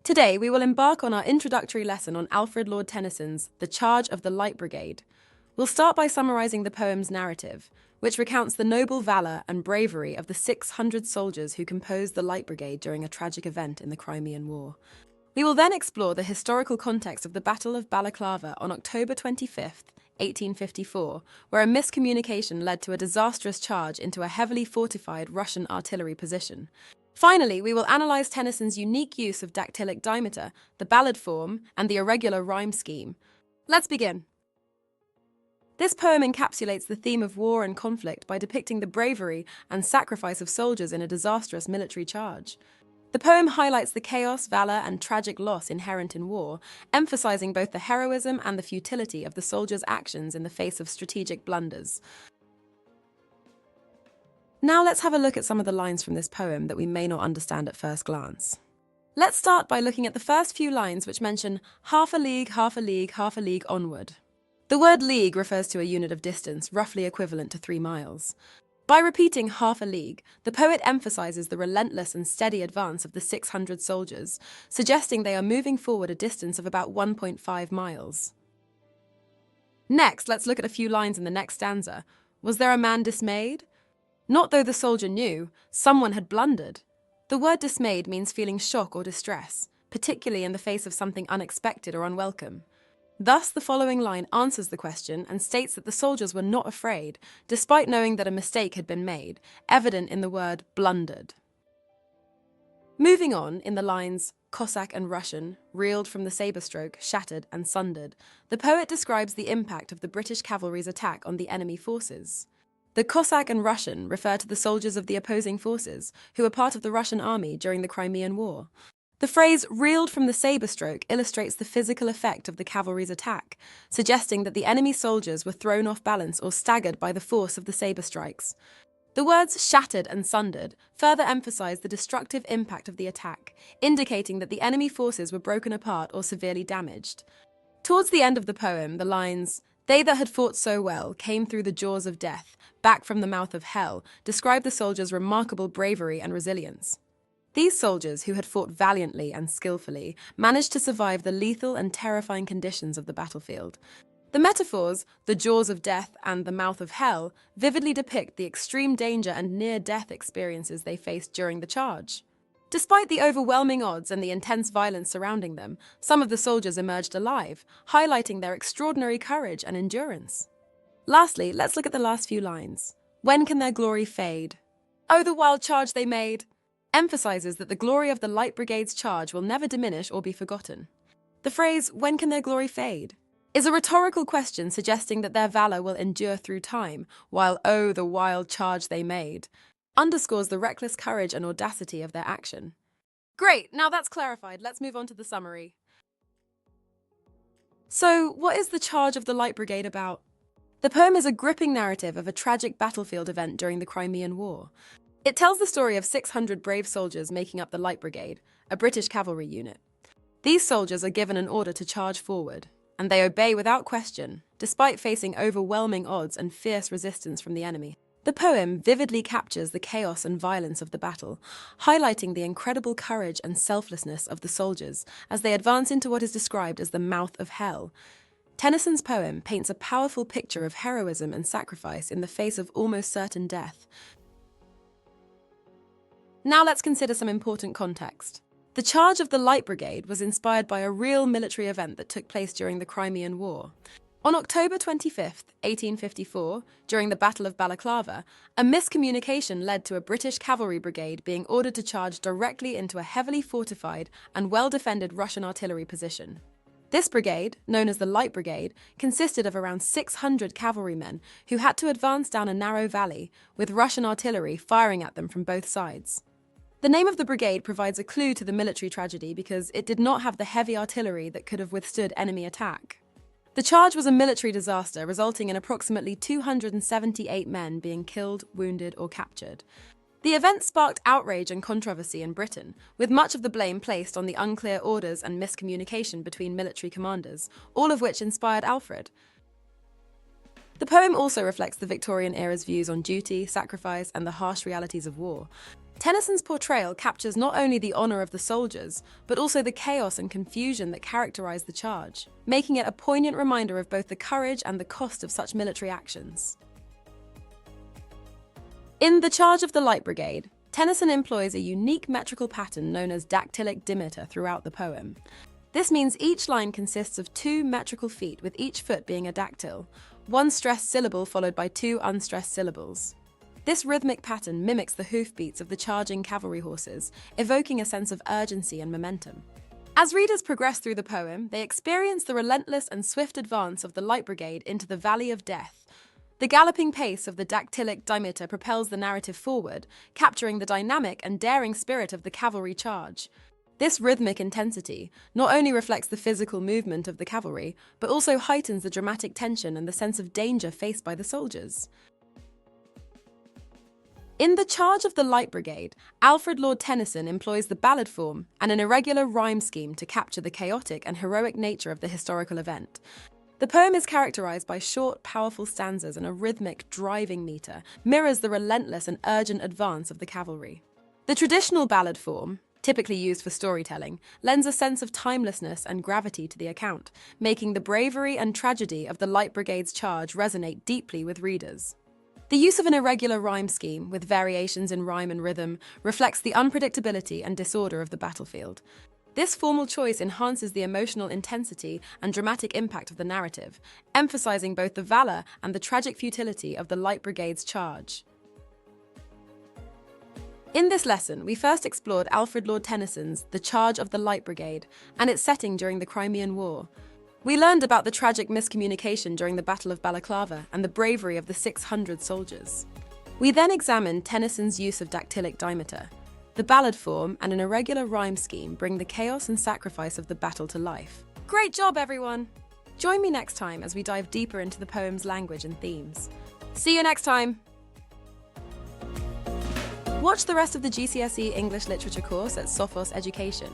Today, we will embark on our introductory lesson on Alfred Lord Tennyson's The Charge of the Light Brigade. We'll start by summarising the poem's narrative, which recounts the noble valour and bravery of the 600 soldiers who composed the Light Brigade during a tragic event in the Crimean War. We will then explore the historical context of the Battle of Balaclava on October 25th, 1854, where a miscommunication led to a disastrous charge into a heavily fortified Russian artillery position. Finally, we will analyse Tennyson's unique use of Dactylic Dimeter, the Ballad Form, and the Irregular Rhyme Scheme. Let's begin. This poem encapsulates the theme of war and conflict by depicting the bravery and sacrifice of soldiers in a disastrous military charge. The poem highlights the chaos, valour, and tragic loss inherent in war, emphasising both the heroism and the futility of the soldiers' actions in the face of strategic blunders. Now let's have a look at some of the lines from this poem that we may not understand at first glance. Let's start by looking at the first few lines which mention half a league, half a league, half a league onward. The word league refers to a unit of distance roughly equivalent to 3 miles. By repeating half a league, the poet emphasises the relentless and steady advance of the 600 soldiers, suggesting they are moving forward a distance of about 1.5 miles. Next, let's look at a few lines in the next stanza. Was there a man dismayed? Not though the soldier knew, someone had blundered. The word dismayed means feeling shock or distress, particularly in the face of something unexpected or unwelcome. Thus, the following line answers the question and states that the soldiers were not afraid, despite knowing that a mistake had been made, evident in the word blundered. Moving on, in the lines Cossack and Russian, reeled from the sabre stroke, shattered and sundered, the poet describes the impact of the British cavalry's attack on the enemy forces. The Cossack and Russian refer to the soldiers of the opposing forces, who were part of the Russian army during the Crimean War. The phrase reeled from the sabre stroke illustrates the physical effect of the cavalry's attack, suggesting that the enemy soldiers were thrown off balance or staggered by the force of the sabre strikes. The words shattered and sundered further emphasize the destructive impact of the attack, indicating that the enemy forces were broken apart or severely damaged. Towards the end of the poem, the lines "They that had fought so well came through the jaws of death, back from the mouth of hell," describe the soldiers' remarkable bravery and resilience. These soldiers, who had fought valiantly and skillfully, managed to survive the lethal and terrifying conditions of the battlefield. The metaphors, the jaws of death and the mouth of hell, vividly depict the extreme danger and near-death experiences they faced during the charge. Despite the overwhelming odds and the intense violence surrounding them, some of the soldiers emerged alive, highlighting their extraordinary courage and endurance. Lastly, let's look at the last few lines. When can their glory fade? Oh, the wild charge they made! Emphasizes that the glory of the Light Brigade's charge will never diminish or be forgotten. The phrase, when can their glory fade, is a rhetorical question suggesting that their valor will endure through time, while oh, the wild charge they made underscores the reckless courage and audacity of their action. Great, now that's clarified, let's move on to the summary. So, what is the charge of the Light Brigade about? The poem is a gripping narrative of a tragic battlefield event during the Crimean War. It tells the story of 600 brave soldiers making up the Light Brigade, a British cavalry unit. These soldiers are given an order to charge forward, and they obey without question, despite facing overwhelming odds and fierce resistance from the enemy. The poem vividly captures the chaos and violence of the battle, highlighting the incredible courage and selflessness of the soldiers as they advance into what is described as the mouth of hell. Tennyson's poem paints a powerful picture of heroism and sacrifice in the face of almost certain death. Now let's consider some important context. The charge of the Light Brigade was inspired by a real military event that took place during the Crimean War. On October 25th, 1854, during the Battle of Balaclava, a miscommunication led to a British cavalry brigade being ordered to charge directly into a heavily fortified and well-defended Russian artillery position. This brigade, known as the Light Brigade, consisted of around 600 cavalrymen who had to advance down a narrow valley, with Russian artillery firing at them from both sides. The name of the brigade provides a clue to the military tragedy because it did not have the heavy artillery that could have withstood enemy attack. The charge was a military disaster, resulting in approximately 278 men being killed, wounded, or captured. The event sparked outrage and controversy in Britain, with much of the blame placed on the unclear orders and miscommunication between military commanders, all of which inspired Alfred. The poem also reflects the Victorian era's views on duty, sacrifice, and the harsh realities of war. Tennyson's portrayal captures not only the honour of the soldiers, but also the chaos and confusion that characterise the charge, making it a poignant reminder of both the courage and the cost of such military actions. In The Charge of the Light Brigade, Tennyson employs a unique metrical pattern known as Dactylic Dimeter throughout the poem. This means each line consists of 2 metrical feet, with each foot being a dactyl, 1 stressed syllable followed by 2 unstressed syllables. This rhythmic pattern mimics the hoofbeats of the charging cavalry horses, evoking a sense of urgency and momentum. As readers progress through the poem, they experience the relentless and swift advance of the Light Brigade into the Valley of Death. The galloping pace of the Dactylic Dimeter propels the narrative forward, capturing the dynamic and daring spirit of the cavalry charge. This rhythmic intensity not only reflects the physical movement of the cavalry, but also heightens the dramatic tension and the sense of danger faced by the soldiers. In The Charge of the Light Brigade, Alfred Lord Tennyson employs the ballad form and an irregular rhyme scheme to capture the chaotic and heroic nature of the historical event. The poem is characterized by short, powerful stanzas, and a rhythmic, driving meter mirrors the relentless and urgent advance of the cavalry. The traditional ballad form, typically used for storytelling, lends a sense of timelessness and gravity to the account, making the bravery and tragedy of the Light Brigade's charge resonate deeply with readers. The use of an irregular rhyme scheme, with variations in rhyme and rhythm, reflects the unpredictability and disorder of the battlefield. This formal choice enhances the emotional intensity and dramatic impact of the narrative, emphasizing both the valor and the tragic futility of the Light Brigade's charge. In this lesson, we first explored Alfred Lord Tennyson's The Charge of the Light Brigade and its setting during the Crimean War. We learned about the tragic miscommunication during the Battle of Balaclava and the bravery of the 600 soldiers. We then examined Tennyson's use of dactylic dimeter. The ballad form and an irregular rhyme scheme bring the chaos and sacrifice of the battle to life. Great job, everyone! Join me next time as we dive deeper into the poem's language and themes. See you next time! Watch the rest of the GCSE English Literature course at Sophos Education.